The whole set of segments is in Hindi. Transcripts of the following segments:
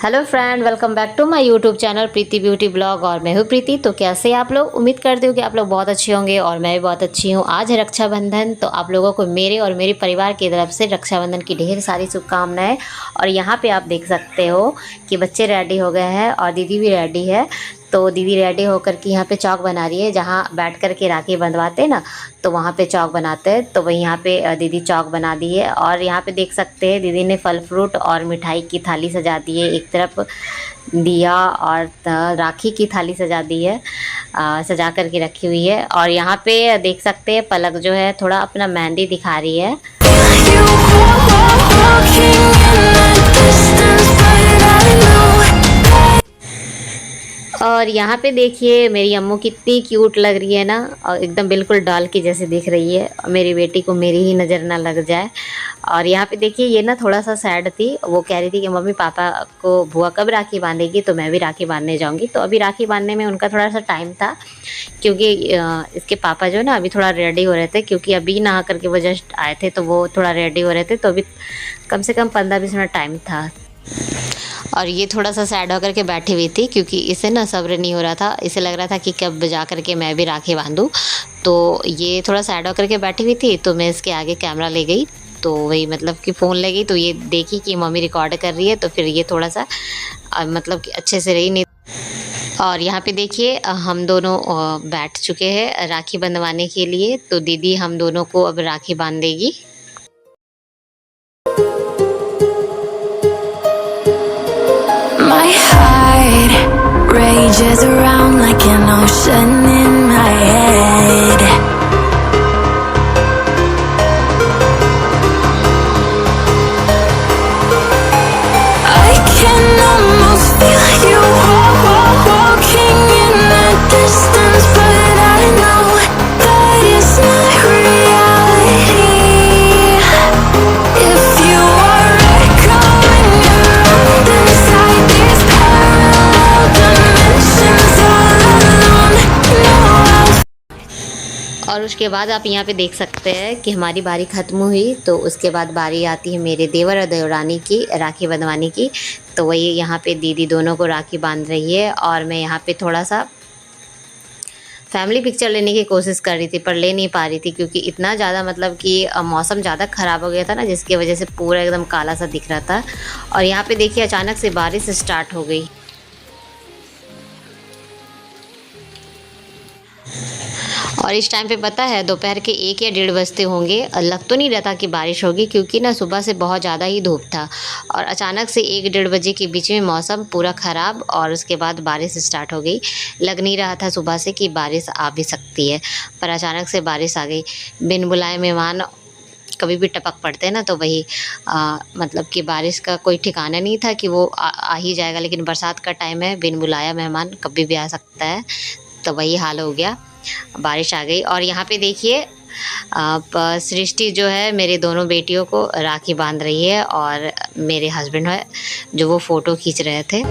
Hello friend, welcome back to my YouTube channel Preeti beauty blog. और मैं हूँ प्रीति। तो कैसे आप लोग? उम्मीद करती हूँ कि आप लोग बहुत अच्छे होंगे और मैं भी बहुत अच्छी हूँ। आज है रक्षाबंधन, तो आप लोगों को मेरे और मेरे परिवार की तरफ से रक्षाबंधन की ढेर सारी शुभकामनाएं। और यहाँ पे आप देख सकते हो कि बच्चे रेडी हो गए हैं और दीदी भी रेडी है। तो दीदी रेडी होकर के यहाँ पे चौक बना रही है, जहाँ बैठ कर के राखी बंधवाते हैं ना, तो वहाँ पे चौक बनाते हैं। तो वही यहाँ पे दीदी चौक बना दी है। और यहाँ पे देख सकते हैं दीदी ने फल फ्रूट और मिठाई की थाली सजा दी है। एक तरफ दिया और राखी की थाली सजा दी है, सजा करके रखी हुई है। और यहाँ पे देख सकते हैं पलक जो है थोड़ा अपना मेहंदी दिखा रही है। और यहाँ पे देखिए मेरी अम्मू कितनी क्यूट लग रही है ना, और एकदम बिल्कुल डॉल की जैसे दिख रही है। मेरी बेटी को मेरी ही नज़र ना लग जाए। और यहाँ पे देखिए ये ना थोड़ा सा सैड थी, वो कह रही थी कि मम्मी पापा को बुआ कब राखी बांधेगी, तो मैं भी राखी बांधने जाऊँगी। तो अभी राखी बांधने में उनका थोड़ा सा टाइम था, क्योंकि इसके पापा जो है ना अभी थोड़ा रेडी हो रहे थे, क्योंकि अभी नहा करके वो जस्ट आए थे, तो वो थोड़ा रेडी हो रहे थे। तो अभी कम से कम 15-20 मिनट टाइम था। और ये थोड़ा सा सैड होकर के बैठी हुई थी, क्योंकि इसे ना सब्र नहीं हो रहा था। इसे लग रहा था कि कब जा कर के मैं भी राखी बांधूँ। तो ये थोड़ा सैड होकर के बैठी हुई थी, तो मैं इसके आगे कैमरा ले गई। तो वही मतलब कि फ़ोन ले गई, तो ये देखी कि मम्मी रिकॉर्ड कर रही है, तो फिर ये थोड़ा सा मतलब कि अच्छे से रही नहीं। और यहाँ पे देखिए हम दोनों बैठ चुके हैं राखी बंधवाने के लिए। तो दीदी हम दोनों को अब राखी बांध देगी। My heart rages around like an ocean in my head. I can almost feel you walking in the distance, but I know that it's not reality. If you are echoing around inside these parallel dimensions all alone, no. और उसके बाद आप यहाँ पे देख सकते हैं कि हमारी बारी ख़त्म हुई, तो उसके बाद बारी आती है मेरे देवर और देवरानी की राखी बंधवाने की। तो वही यहाँ पे दीदी दोनों को राखी बांध रही है। और मैं यहाँ पे थोड़ा सा फैमिली पिक्चर लेने की कोशिश कर रही थी, पर ले नहीं पा रही थी, क्योंकि इतना ज़्यादा मतलब कि मौसम ज़्यादा ख़राब हो गया था ना, जिसकी वजह से पूरा एकदम काला सा दिख रहा था। और यहाँ पे देखिए अचानक से बारिश स्टार्ट हो गई। और इस टाइम पे पता है दोपहर के 1 या 1:30 बजते होंगे। लग तो नहीं रहा था कि बारिश होगी, क्योंकि ना सुबह से बहुत ज़्यादा ही धूप था। और अचानक से 1-1:30 बजे के बीच में मौसम पूरा ख़राब, और उसके बाद बारिश स्टार्ट हो गई। लग नहीं रहा था सुबह से कि बारिश आ भी सकती है, पर अचानक से बारिश आ गई। बिन बुलाए मेहमान कभी भी टपक पड़ते हैं ना, तो वही मतलब कि बारिश का कोई ठिकाना नहीं था कि वो आ ही जाएगा। लेकिन बरसात का टाइम है, बिन बुलाया मेहमान कभी भी आ सकता है। तो वही हाल हो गया, बारिश आ गई। और यहाँ पे देखिए सृष्टि जो है मेरे दोनों बेटियों को राखी बांध रही है, और मेरे हस्बैंड है जो वो फ़ोटो खींच रहे थे।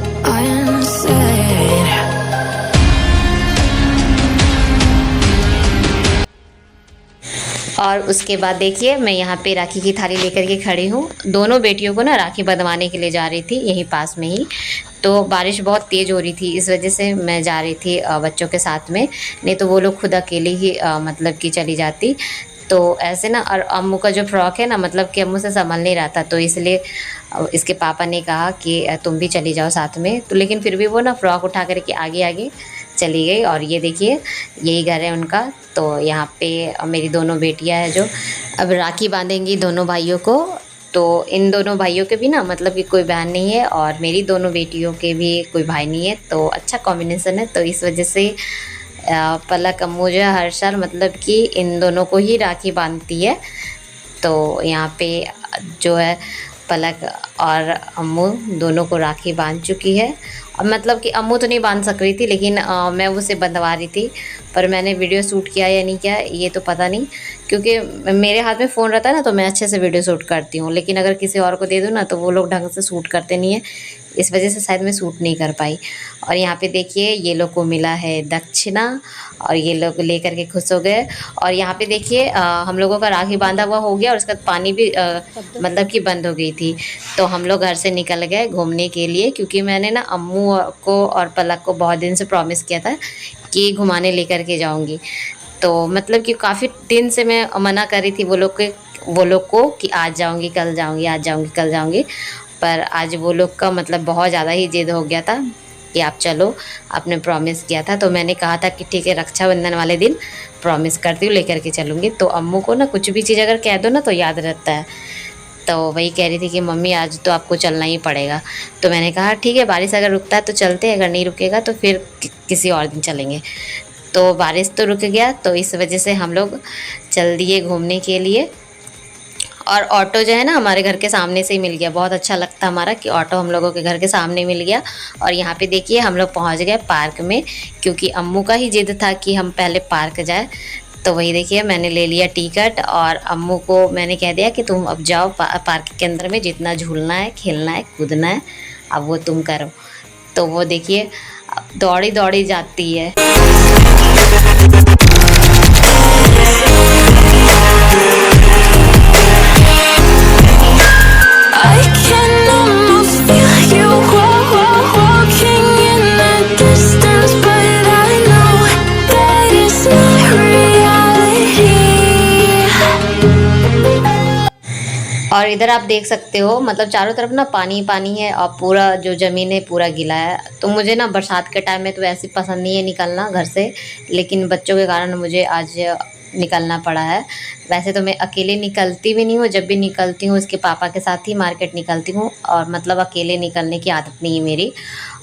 और उसके बाद देखिए मैं यहाँ पे राखी की थाली लेकर के खड़ी हूँ। दोनों बेटियों को ना राखी बंधवाने के लिए जा रही थी, यहीं पास में ही। तो बारिश बहुत तेज़ हो रही थी, इस वजह से मैं जा रही थी बच्चों के साथ में, नहीं तो वो लोग खुद अकेले ही मतलब कि चली जाती। तो ऐसे ना, और अम्मू का जो फ्रॉक है ना, मतलब कि अम्मू से संभल नहीं रहा था, तो इसलिए इसके पापा ने कहा कि तुम भी चली जाओ साथ में। तो लेकिन फिर भी वो ना फ्रॉक उठा करके आगे आगे चली गई। और ये देखिए यही घर है उनका। तो यहाँ पे मेरी दोनों बेटियाँ हैं जो अब राखी बांधेंगी दोनों भाइयों को। तो इन दोनों भाइयों के भी ना मतलब कि कोई बहन नहीं है, और मेरी दोनों बेटियों के भी कोई भाई नहीं है। तो अच्छा कॉम्बिनेशन है। तो इस वजह से पलक अम्मू जो है हर साल मतलब कि इन दोनों को ही राखी बांधती है। तो यहाँ पे जो है पलक और अम्मू दोनों को राखी बांध चुकी है। अब मतलब कि अम्मू तो नहीं बांध सक रही थी, लेकिन मैं उसे बंधवा रही थी। पर मैंने वीडियो शूट किया या नहीं किया ये तो पता नहीं, क्योंकि मेरे हाथ में फ़ोन रहता है ना तो मैं अच्छे से वीडियो शूट करती हूँ, लेकिन अगर किसी और को दे दूँ ना तो वो लोग ढंग से शूट करते नहीं है, इस वजह से शायद मैं शूट नहीं कर पाई। और यहाँ पे देखिए ये लोग को मिला है दक्षिणा, और ये लोग लेकर के खुश हो गए। और यहाँ पे देखिए हम लोगों का राखी बांधा हुआ हो गया, और उसका पानी भी मतलब कि बंद हो गई थी। तो हम लोग घर से निकल गए घूमने के लिए, क्योंकि मैंने ना अम्मू को और पलक को बहुत दिन से प्रॉमिस किया था कि घुमाने लेकर के जाऊँगी। तो मतलब कि काफ़ी दिन से मैं मना कर रही थी वो लोग को कि आज जाऊँगी, कल जाऊँगी, आज जाऊँगी, कल जाऊँगी। पर आज वो लोग का मतलब बहुत ज़्यादा ही ज़िद हो गया था कि आप चलो, आपने प्रॉमिस किया था। तो मैंने कहा था कि ठीक है, रक्षाबंधन वाले दिन प्रॉमिस करती हूँ, लेकर के चलूँगी। तो अम्मू को ना कुछ भी चीज़ अगर कह दो ना तो याद रहता है। तो वही कह रही थी कि मम्मी आज तो आपको चलना ही पड़ेगा। तो मैंने कहा ठीक है, बारिश अगर रुकता है तो चलते हैं, अगर नहीं रुकेगा तो फिर किसी और दिन चलेंगे। तो बारिश तो रुक गया, तो इस वजह से हम लोग चल दिए घूमने के लिए। और ऑटो जो है ना हमारे घर के सामने से ही मिल गया। बहुत अच्छा लगता हमारा कि ऑटो हम लोगों के घर के सामने मिल गया। और यहाँ पे देखिए हम लोग पहुँच गए पार्क में, क्योंकि अम्मू का ही जिद था कि हम पहले पार्क जाए। तो वही देखिए मैंने ले लिया टिकट, और अम्मू को मैंने कह दिया कि तुम अब जाओ पार्क के अंदर में, जितना झूलना है, खेलना है, कूदना है, अब वो तुम करो। तो वो देखिए दौड़ी दौड़ी जाती है। I can almost feel you walking in the distance, but I know that it's not reality. और इधर आप देख सकते हो मतलब चारों तरफ ना पानी पानी है, और पूरा जो ज़मीन है पूरा गीला है। तो मुझे ना बरसात के टाइम में तो ऐसे पसंद नहीं है निकलना घर से, लेकिन बच्चों के कारण मुझे आज निकलना पड़ा है। वैसे तो मैं अकेले निकलती भी नहीं हूँ, जब भी निकलती हूँ उसके पापा के साथ ही मार्केट निकलती हूँ, और मतलब अकेले निकलने की आदत नहीं है मेरी।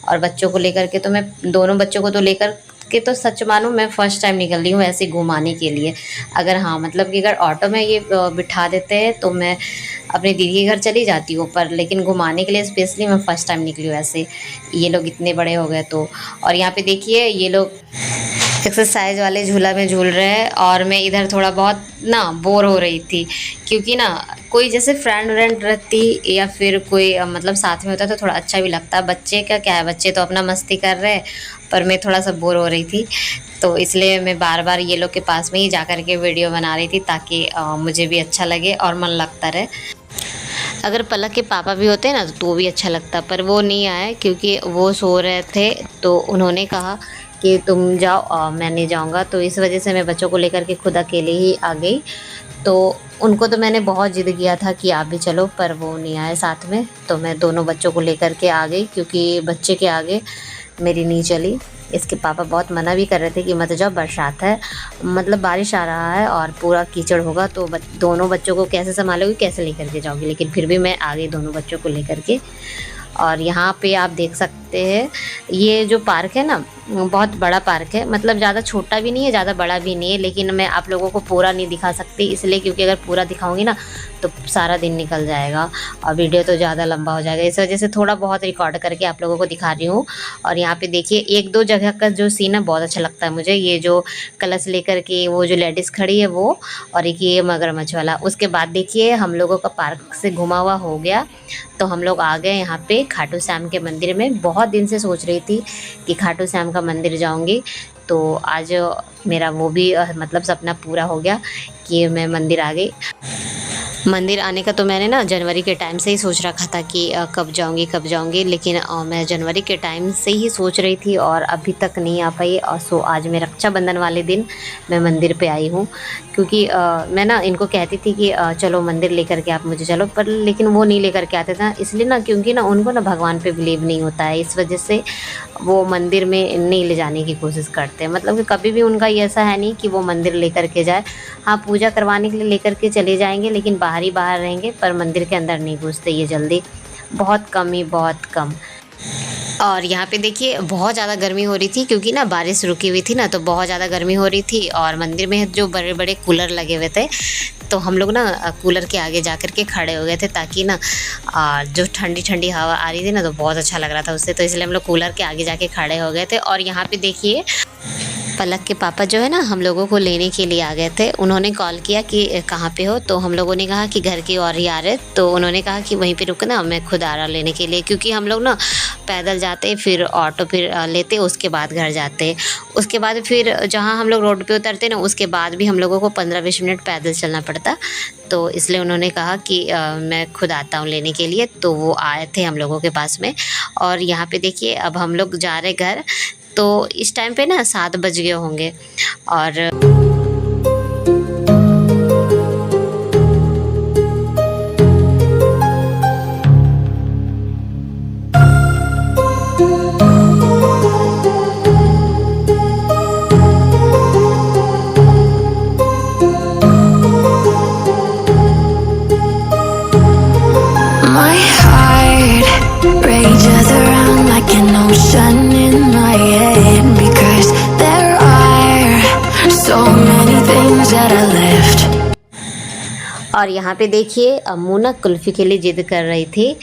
और बच्चों को लेकर के तो मैं दोनों बच्चों को तो लेकर के तो सच मानूँ मैं फ़र्स्ट टाइम निकल रही हूँ ऐसे घुमाने के लिए। अगर हाँ मतलब कि अगर ऑटो में ये बिठा देते हैं तो मैं अपनी दीदी के घर चली जाती हूँ, पर लेकिन घुमाने के लिए स्पेशली मैं फ़र्स्ट टाइम निकली हूँ ऐसे। ये लोग इतने बड़े हो गए तो। और यहाँ पे देखिए ये लोग एक्सरसाइज वाले झूला में झूल रहे हैं, और मैं इधर थोड़ा बहुत ना बोर हो रही थी, क्योंकि ना कोई जैसे फ्रेंड व्रेंड रहती या फिर कोई मतलब साथ में होता तो थोड़ा अच्छा भी लगता। बच्चे का क्या है, बच्चे तो अपना मस्ती कर रहे हैं, पर मैं थोड़ा सा बोर हो रही थी, तो इसलिए मैं बार बार ये लोग के पास में ही जा कर के वीडियो बना रही थी, ताकि मुझे भी अच्छा लगे और मन लगता रहे। अगर पलक के पापा भी होते ना तो भी अच्छा लगता, पर वो नहीं आए क्योंकि वो सो रहे थे। तो उन्होंने कहा कि तुम जाओ, मैं नहीं जाऊँगा। तो इस वजह से मैं बच्चों को लेकर के खुद अकेले ही आ गई। तो उनको तो मैंने बहुत ज़िद किया था कि आप भी चलो, पर वो नहीं आए साथ में। तो मैं दोनों बच्चों को लेकर के आ गई, क्योंकि बच्चे के आगे मेरी नहीं चली। इसके पापा बहुत मना भी कर रहे थे कि मत जाओ, बरसात है, मतलब बारिश आ रहा है और पूरा कीचड़ होगा, तो दोनों बच्चों को कैसे संभालोगी, कैसे लेकर के जाओगी। लेकिन फिर भी मैं आ गई दोनों बच्चों को लेकर के। और यहाँ पे आप देख सकते हैं ये जो पार्क है ना बहुत बड़ा पार्क है, मतलब ज़्यादा छोटा भी नहीं है, ज़्यादा बड़ा भी नहीं है। लेकिन मैं आप लोगों को पूरा नहीं दिखा सकती इसलिए, क्योंकि अगर पूरा दिखाऊंगी ना तो सारा दिन निकल जाएगा और वीडियो तो ज़्यादा लंबा हो जाएगा। इस वजह से थोड़ा बहुत रिकॉर्ड करके आप लोगों को दिखा रही हूँ। और यहाँ पे देखिए एक दो जगह का जो सीन है बहुत अच्छा लगता है मुझे। ये जो कलश लेकर के वो जो लेडीज़ खड़ी है वो, और एक ये मगरमच्छ वाला। उसके बाद देखिए हम लोगों का पार्क से घुमा हुआ हो गया, तो हम लोग आ गए यहाँ पे खाटू श्याम के मंदिर में। बहुत दिन से सोच रही थी कि खाटू श्याम का मंदिर जाऊँगी, तो आज मेरा वो भी मतलब सपना पूरा हो गया कि मैं मंदिर आ गई। मंदिर आने का तो मैंने ना जनवरी के टाइम से ही सोच रखा था कि कब जाऊंगी, लेकिन मैं जनवरी के टाइम से ही सोच रही थी और अभी तक नहीं आ पाई। और सो आज मैं रक्षाबंधन वाले दिन मैं मंदिर पे आई हूँ, क्योंकि मैं ना इनको कहती थी कि चलो मंदिर लेकर के आप मुझे चलो, पर लेकिन वो नहीं लेकर के आते थे। इसलिए ना क्योंकि ना उनको ना भगवान पे बिलीव नहीं होता है, इस वजह से वो मंदिर में नहीं ले जाने की कोशिश करते हैं। मतलब कि कभी भी उनका ये ऐसा है नहीं कि वो मंदिर लेकर के जाए। हाँ, पूजा करवाने के लिए लेकर के चले जाएंगे, लेकिन बाहर ही बाहर रहेंगे, पर मंदिर के अंदर नहीं घुसते ये जल्दी, बहुत कम ही, बहुत कम। और यहाँ पे देखिए बहुत ज़्यादा गर्मी हो रही थी, क्योंकि ना बारिश रुकी हुई थी ना, तो बहुत ज़्यादा गर्मी हो रही थी। और मंदिर में जो बड़े बड़े कूलर लगे हुए थे, तो हम लोग ना कूलर के आगे जा कर के खड़े हो गए थे, ताकि ना जो ठंडी ठंडी हवा आ रही थी ना तो बहुत अच्छा लग रहा था उससे, तो इसलिए हम लोग कूलर के आगे जाके खड़े हो गए थे। और यहाँ पे देखिए पलक के पापा जो है ना हम लोगों को लेने के लिए आ गए थे। उन्होंने कॉल किया कि कहाँ पे हो, तो हम लोगों ने कहा कि घर की ओर ही आ रहे, तो उन्होंने कहा कि वहीं पे रुकना, मैं खुद आ रहा लेने के लिए, क्योंकि हम लोग ना पैदल जाते फिर ऑटो फिर लेते, उसके बाद घर जाते, उसके बाद फिर जहाँ हम लोग रोड पे उतरते ना उसके बाद भी हम लोगों को 15-20 मिनट पैदल चलना पड़ता। तो इसलिए उन्होंने कहा कि मैं खुद आता हूँ लेने के लिए, तो वो आए थे हम लोगों के पास में। और यहाँ पे देखिए अब हम लोग जा रहे घर, तो इस टाइम पे ना 7 बज गए होंगे। और My heart rages around like an ocean in my head, because there are so many things that I left. और यहाँ पे देखिए अम्मू ना कुल्फ़ी के लिए ज़िद कर रही थी,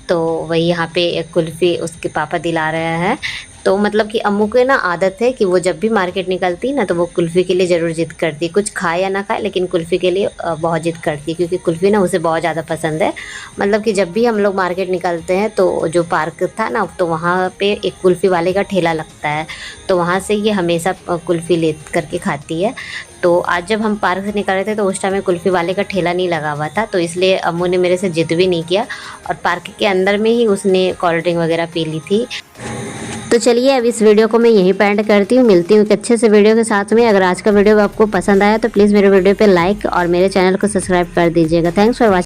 तो वही यहाँ पे एक कुल्फ़ी उसके पापा दिला रहे हैं। तो मतलब कि अम्मू को ना आदत है कि वो जब भी मार्केट निकलती ना तो वो कुल्फ़ी के लिए ज़रूर ज़िद करती है, कुछ खाए या ना खाए लेकिन कुल्फ़ी के लिए बहुत ज़िद करती है, क्योंकि कुल्फ़ी ना उसे बहुत ज़्यादा पसंद है। मतलब कि जब भी हम लोग मार्केट निकलते हैं तो जो पार्क था ना तो वहाँ पे एक कुल्फ़ी वाले का ठेला लगता है, तो वहाँ से ये हमेशा कुल्फ़ी ले करके खाती है। तो आज जब हम पार्क से निकल रहे थे तो उस टाइम में कुल्फ़ी वाले का ठेला नहीं लगा हुआ था, तो इसलिए अम्मू ने मेरे से ज़िद भी नहीं किया और पार्क के अंदर में ही उसने कोल्ड ड्रिंक वगैरह पी ली थी। तो चलिए अब इस वीडियो को मैं यहीं पे एंड करती हूँ, मिलती हूँ एक अच्छे से वीडियो के साथ में। अगर आज का वीडियो आपको पसंद आया तो प्लीज़ मेरे वीडियो पे लाइक और मेरे चैनल को सब्सक्राइब कर दीजिएगा। Thanks for watching.